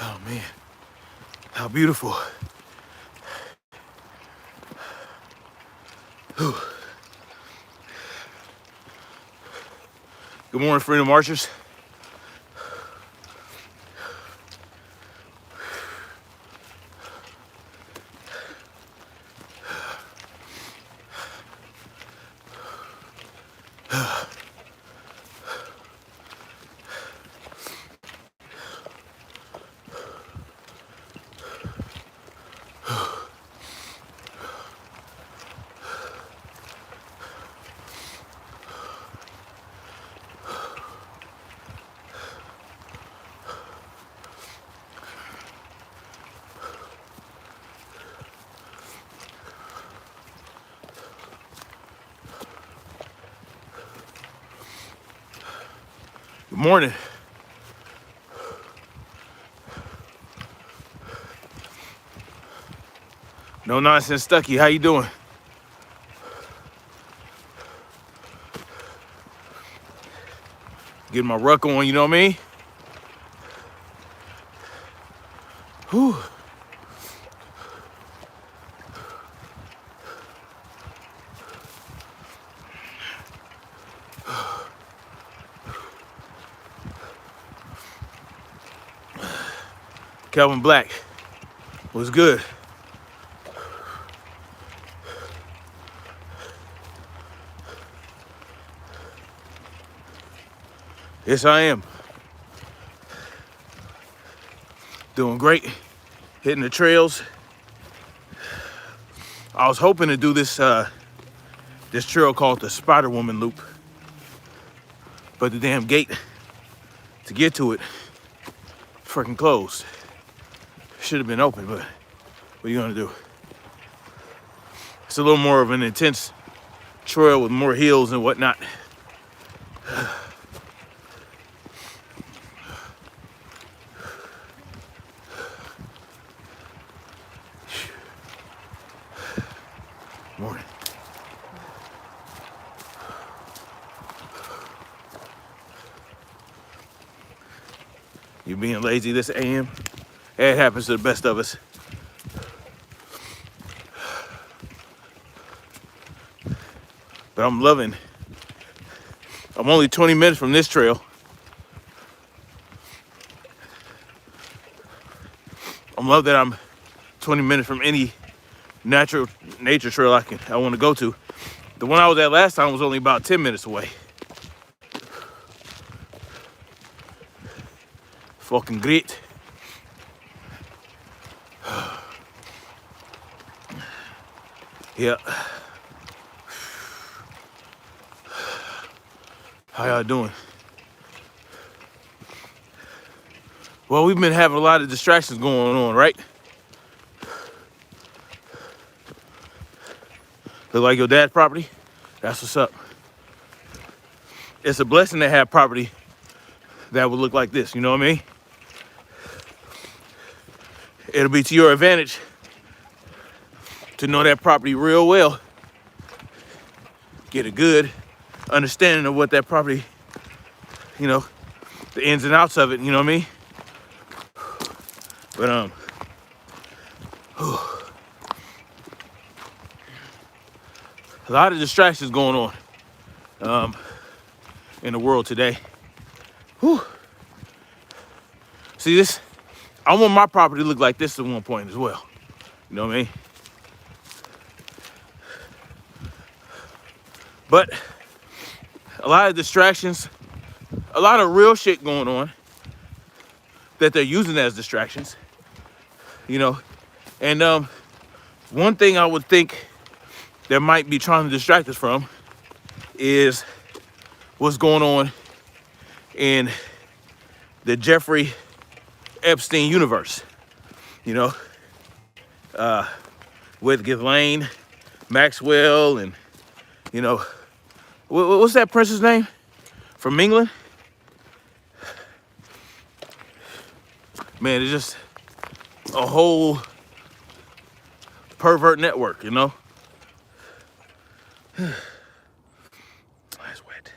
Oh man, how beautiful. Whew. Good morning, freedom marchers. Good morning. No nonsense, Stucky. How you doing? Getting my ruck on, you know what I mean? Whew. Calvin Black was good. Yes, I am. Doing great. Hitting the trails. I was hoping to do this this trail called the Spider Woman Loop, but the damn gate to get to it freaking closed. Should have been open, but what are you gonna do? It's a little more of an intense trail with more hills and whatnot. Morning. You being lazy this AM? It happens to the best of us. But I'm loving. I'm only 20 minutes from this trail. I'm love that I'm 20 minutes from any nature trail I want to go to. The one I was at last time was only about 10 minutes away. Fucking great. Yeah. How y'all doing? Well, we've been having a lot of distractions going on, right? Look like your dad's property? That's what's up. It's a blessing to have property that would look like this, you know what I mean? It'll be to your advantage to know that property real well. Get a good understanding of what that property, you know, the ins and outs of it, you know what I mean? But a lot of distractions going on in the world today. Whew. See this, I want my property to look like this at one point as well. You know what I mean? But a lot of distractions, a lot of real shit going on that they're using as distractions, you know? And one thing I would think that might be trying to distract us from is what's going on in the Jeffrey Epstein universe, you know? With Ghislaine Maxwell and, you know, what's that prince's name from England? Man, it's just a whole pervert network, you know? That's wet.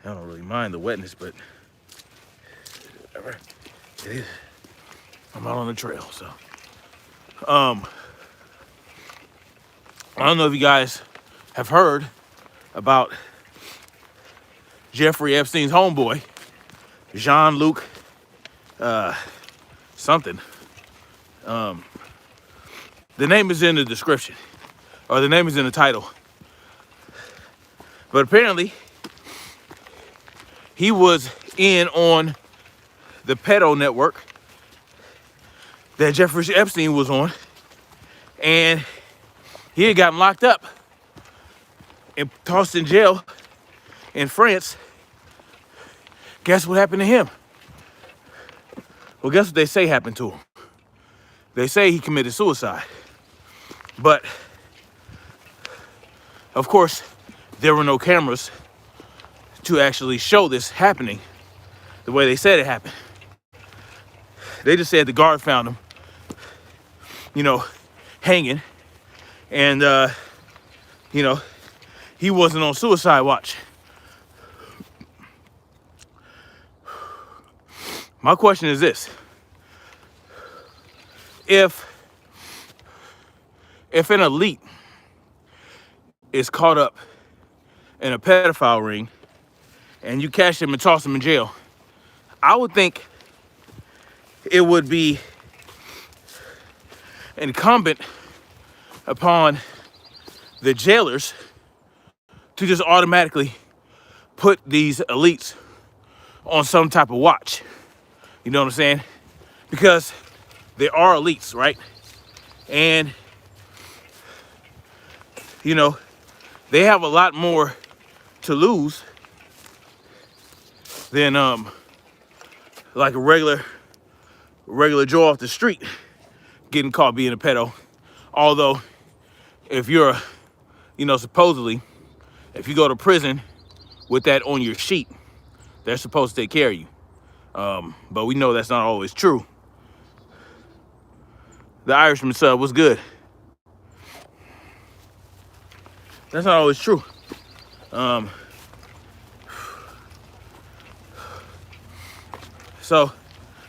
I don't really mind the wetness, but whatever it is. I'm out on the trail, so. I don't know if you guys have heard about Jeffrey Epstein's homeboy, Jean-Luc something. The name is in the description, or the name is in the title. But apparently, he was in on the pedo network that Jeffrey Epstein was on, and he had gotten locked up and tossed in jail in France. Guess what happened to him? Well, guess what they say happened to him? They say he committed suicide. But, of course, there were no cameras to actually show this happening the way they said it happened. They just said the guard found him, hanging. And, he wasn't on suicide watch. My question is this. If an elite is caught up in a pedophile ring and you catch them and toss them in jail, I would think it would be incumbent upon the jailers to just automatically put these elites on some type of watch. You know what I'm saying? Because they are elites, right? And, they have a lot more to lose than like a regular Joe off the street getting caught being a pedo. Although, if you're, supposedly, if you go to prison with that on your sheet, they're supposed to take care of you. But we know that's not always true. The Irishman sub was good. That's not always true. But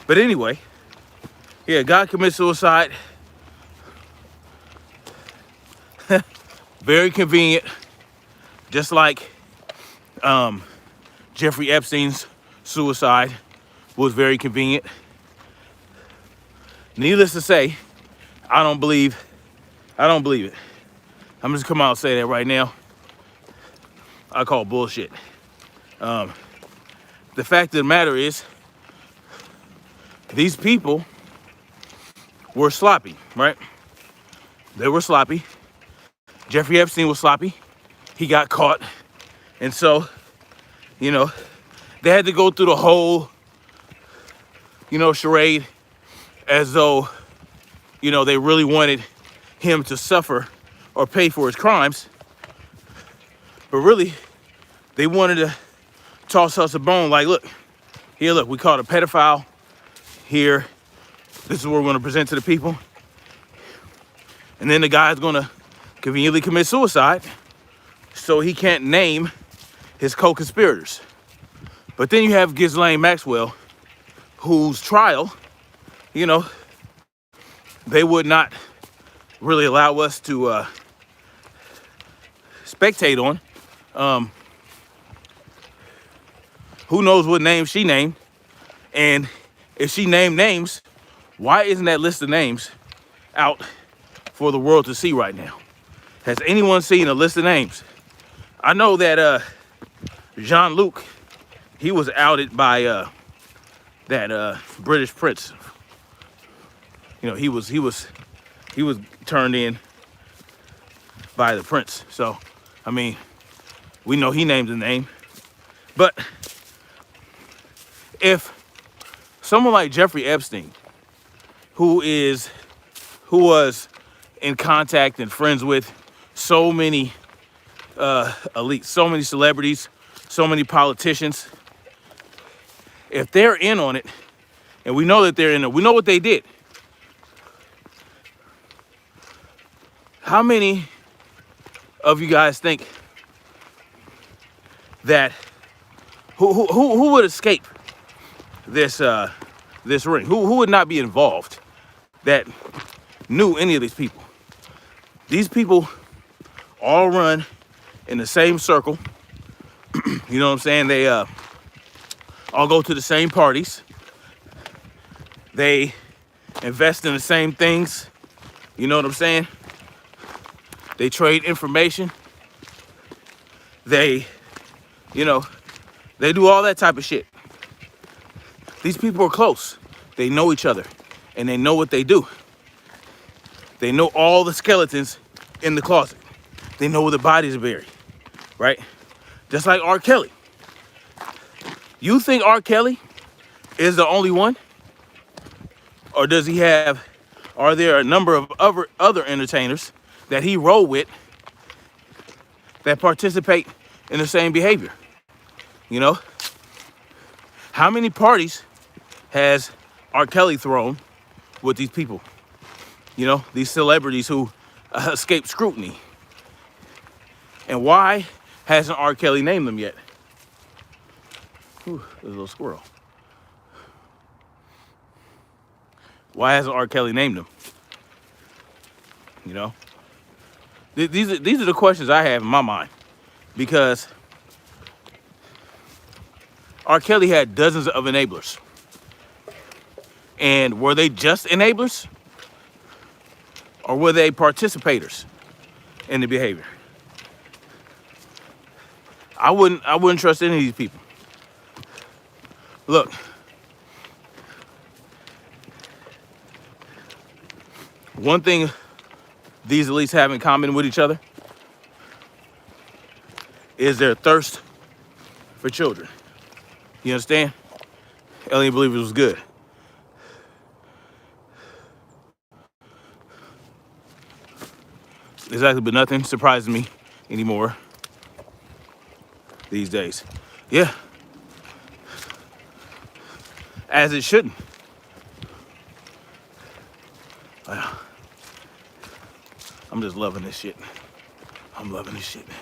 anyway, yeah, God commits suicide. Very convenient. Just like Jeffrey Epstein's suicide was very convenient. Needless to say, I don't believe it. I'm just come out and say that right now. I call bullshit. The fact of the matter is, these people were sloppy, right? They were sloppy. Jeffrey Epstein was sloppy. He got caught. And so, they had to go through the whole, charade as though, they really wanted him to suffer or pay for his crimes. But really, they wanted to toss us a bone like, look, we caught a pedophile here. This is what we're going to present to the people. And then the guy's going to conveniently commit suicide so he can't name his co-conspirators. But then you have Ghislaine Maxwell, whose trial, they would not really allow us to spectate on. Who knows what name she named? And if she named names, why isn't that list of names out for the world to see right now? Has anyone seen a list of names? I know that Jean-Luc, he was outed by that British prince. He was turned in by the prince. So, we know he named the name. But if someone like Jeffrey Epstein, who was in contact and friends with so many elites, so many celebrities, so many politicians, if they're in on it, and we know that they're in it, we know what they did. How many of you guys think that who would escape this ring? Who would not be involved that knew any of these people? These people all run in the same circle. You know what I'm saying? They all go to the same parties. They invest in the same things. You know what I'm saying? They trade information. They, you know, they do all that type of shit. These people are close. They know each other and they know what they do. They know all the skeletons in the closet. They know where the bodies are buried, right? Just like R. Kelly. You think R. Kelly is the only one? Or does he have, are there a number of other entertainers that he roll with that participate in the same behavior? You know? How many parties has R. Kelly thrown with these people? You know, these celebrities who escape scrutiny. And why hasn't R. Kelly named them yet? Ooh, there's a little squirrel. Why hasn't R. Kelly named them? You know? These are the questions I have in my mind. Because R. Kelly had dozens of enablers. And were they just enablers? Or were they participators in the behavior? I wouldn't trust any of these people. Look. One thing these elites have in common with each other is their thirst for children. You understand? Alien Believers was good. Exactly, but nothing surprises me anymore these days. Yeah. As it shouldn't. Wow. I'm just loving this shit. I'm loving this shit, man.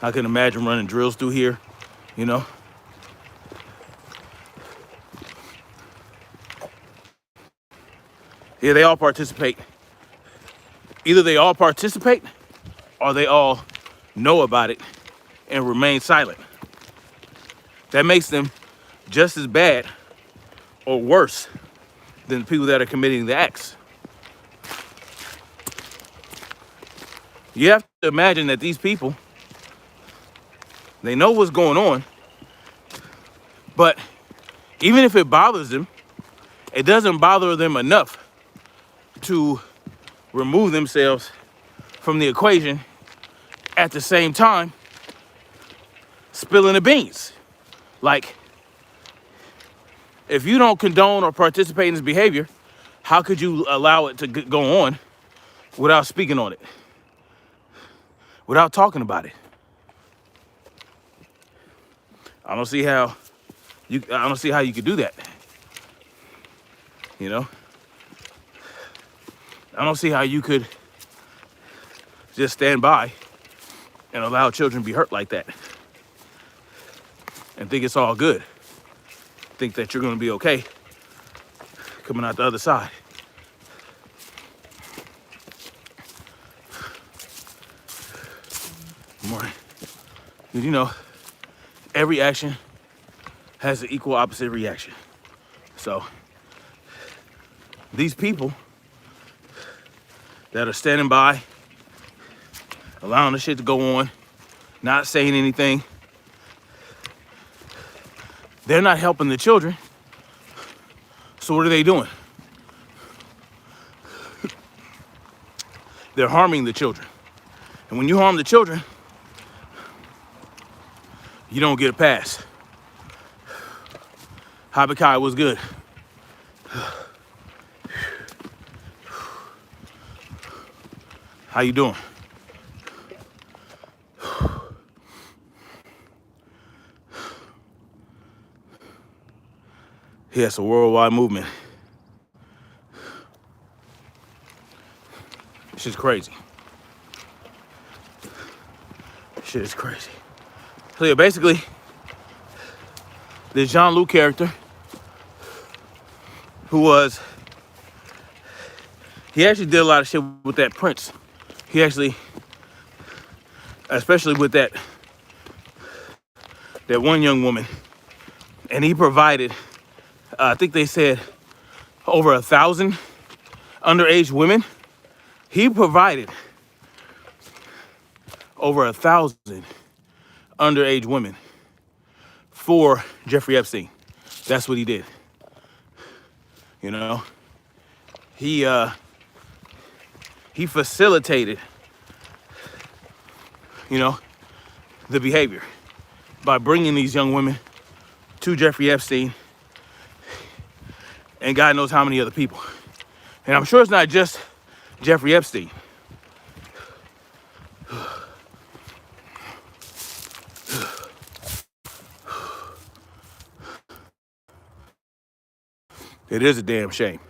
I can imagine running drills through here, you know? Yeah, they all participate. Either they all participate or they all know about it and remain silent. That makes them just as bad or worse than the people that are committing the acts. You have to imagine that these people, they know what's going on, but even if it bothers them, it doesn't bother them enough to remove themselves from the equation at the same time spilling the beans. Like, if you don't condone or participate in this behavior, how could you allow it to go on without speaking on it? Without talking about it? I don't see how you could do that. You know? I don't see how you could just stand by and allow children to be hurt like that and think it's all good. Think that you're going to be okay coming out the other side. Good morning. Did you know every action has an equal opposite reaction? So these people that are standing by, allowing the shit to go on, not saying anything, they're not helping the children. So what are they doing? They're harming the children. And when you harm the children, you don't get a pass. Habakkuk was good. How you doing? Yeah, it's a worldwide movement. Shit's crazy. Shit is crazy. So yeah, basically, this Jean-Luc character, he actually did a lot of shit with that Prince. He actually, especially with that one young woman, and he provided, I think they said over 1,000 underage women. He provided over 1,000 underage women for Jeffrey Epstein. That's what he did. You know, he facilitated, you know, the behavior by bringing these young women to Jeffrey Epstein and God knows how many other people. And I'm sure it's not just Jeffrey Epstein. It is a damn shame.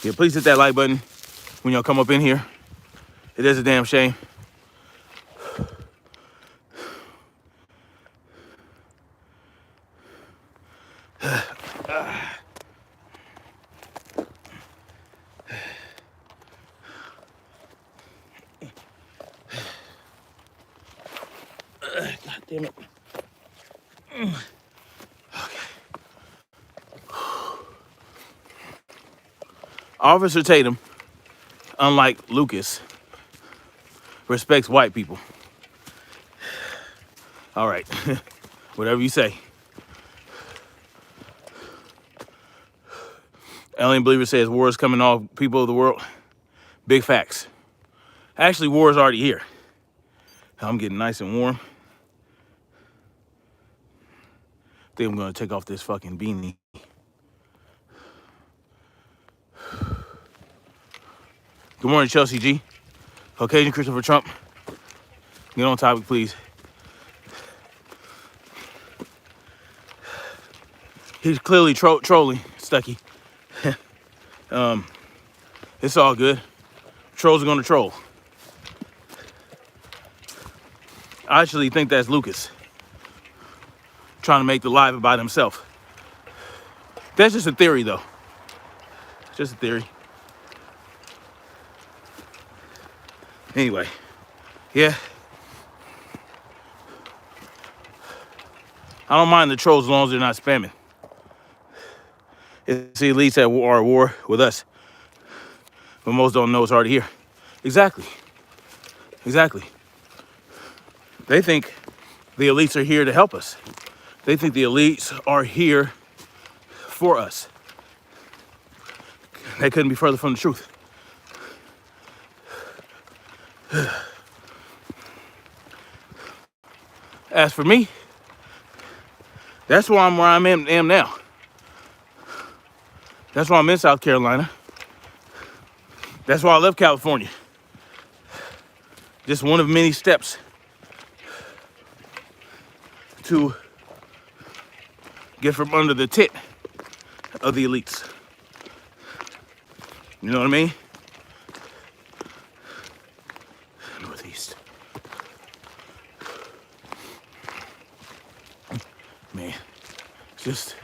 Yeah, please hit that like button when y'all come up in here. It is a damn shame. God damn it. Officer Tatum, unlike Lucas, respects white people. All right, whatever you say. Alien Believer says war is coming off people of the world. Big facts. Actually, war is already here. I'm getting nice and warm. I think I'm gonna take off this fucking beanie. Good morning, Chelsea G. Caucasian Christopher Trump. Get on topic, please. He's clearly trolling, Stucky. It's all good. Trolls are gonna troll. I actually think that's Lucas trying to make the live about himself. That's just a theory, though. It's just a theory. Anyway, yeah. I don't mind the trolls as long as they're not spamming. It's the elites that are at war with us. But most don't know it's already here. Exactly. Exactly. They think the elites are here to help us. They think the elites are here for us. They couldn't be further from the truth. As for me, that's why I'm where I am now. That's why I'm in South Carolina. That's why I left California. Just one of many steps to get from under the tit of the elites. You know what I mean? Northeast. Man, just,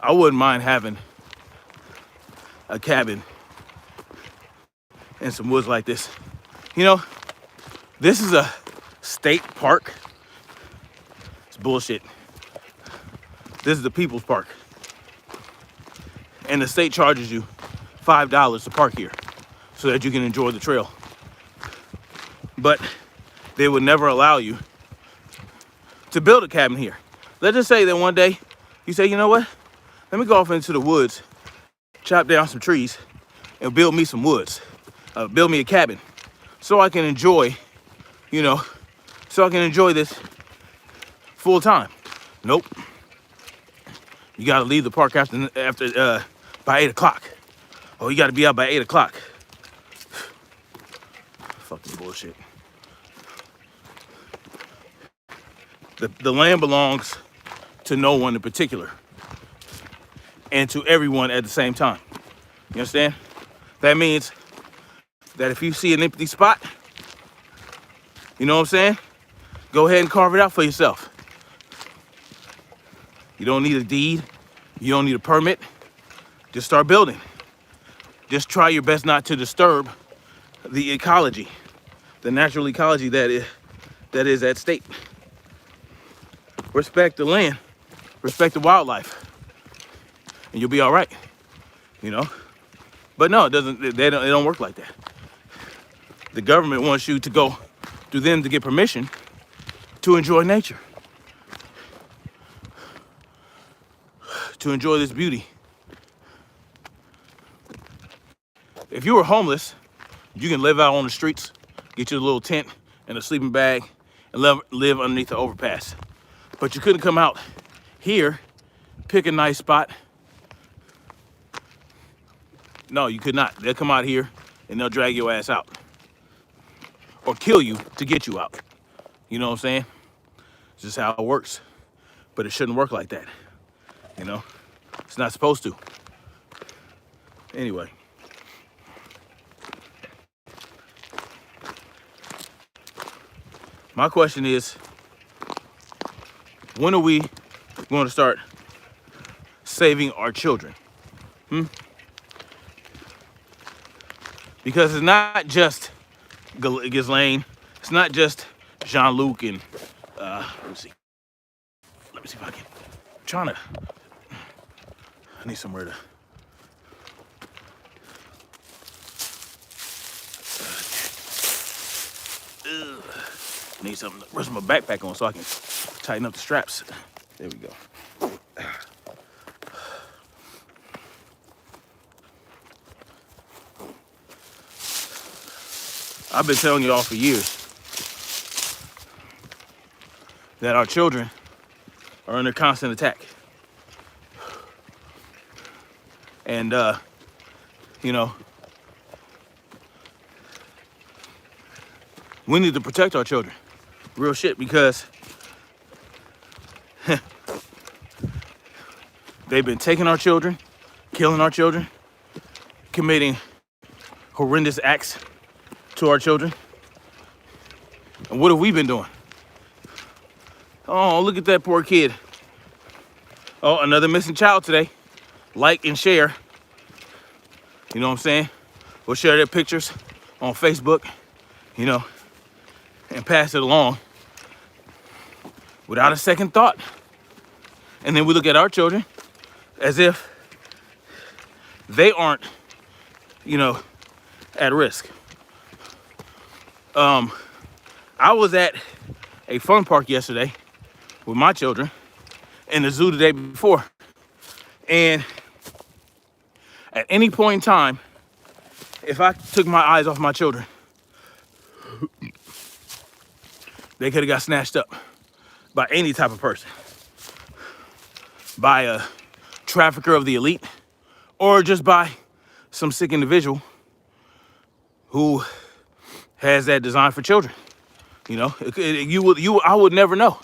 I wouldn't mind having a cabin in some woods like this. You know, this is a state park. It's bullshit. This is the People's Park. And the state charges you $5 to park here so that you can enjoy the trail. But they would never allow you to build a cabin here. Let's just say that one day you say, you know what? Let me go off into the woods, chop down some trees, and build me some woods. Build me a cabin so I can enjoy, you know, so I can enjoy this full time. Nope. You gotta leave the park after by 8 o'clock. Oh, you gotta be out by 8 o'clock. Fucking bullshit. The land belongs to no one in particular and to everyone at the same time. You understand? That means that if you see an empty spot, you know what I'm saying? Go ahead and carve it out for yourself. You don't need a deed. You don't need a permit. Just start building. Just try your best not to disturb the ecology, the natural ecology that is at stake. Respect the land, respect the wildlife, and you'll be all right, you know? But no, it don't work like that. The government wants you to go through them to get permission to enjoy nature, to enjoy this beauty. If you were homeless, you can live out on the streets, get you a little tent and a sleeping bag, and live underneath the overpass. But you couldn't come out here, pick a nice spot. No, you could not. They'll come out here and they'll drag your ass out or kill you to get you out. You know what I'm saying? It's just how it works. But it shouldn't work like that. You know, it's not supposed to. Anyway. My question is, when are we going to start saving our children? Because it's not just Ghislaine, it's not just Jean-Luc and, let me see if I can, I'm trying to, I need somewhere to, I need something to rest my backpack on so I can tighten up the straps. There we go. I've been telling y'all for years that our children are under constant attack. And, you know, we need to protect our children. Real shit, because they've been taking our children, killing our children, committing horrendous acts to our children. And what have we been doing? Oh, look at that poor kid. Oh, another missing child today. Like and share. You know what I'm saying? We'll share their pictures on Facebook, you know, and pass it along without a second thought. And then we look at our children as if they aren't, you know, at risk. I was at a fun park yesterday with my children and the zoo the day before. And at any point in time, if I took my eyes off my children, they could have got snatched up by any type of person, by a trafficker of the elite, or just by some sick individual who has that design for children. You know, I would never know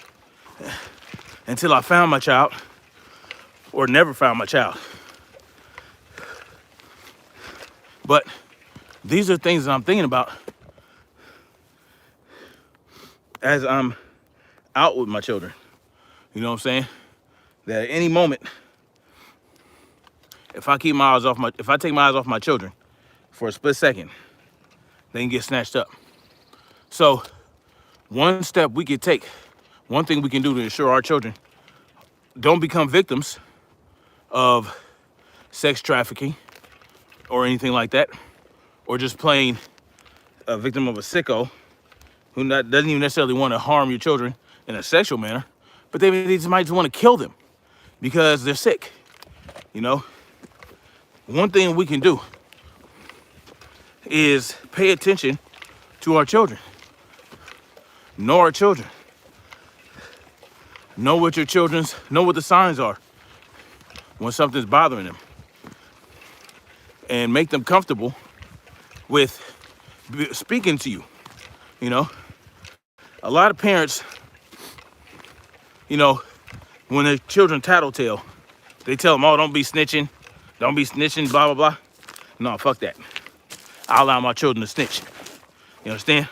until I found my child, or never found my child. But these are things that I'm thinking about as I'm out with my children. You know what I'm saying? That at any moment, if I take my eyes off my children for a split second, they can get snatched up. So one step we could take, one thing we can do to ensure our children don't become victims of sex trafficking or anything like that, or just plain a victim of a sicko who doesn't even necessarily want to harm your children in a sexual manner, but they might just want to kill them because they're sick, you know? One thing we can do is pay attention to our children. Know our children. Know what the signs are when something's bothering them. And make them comfortable with speaking to you, you know? A lot of parents you know, when the children tattletale, they tell them, oh, don't be snitching, blah, blah, blah. No, fuck that. I allow my children to snitch. You understand?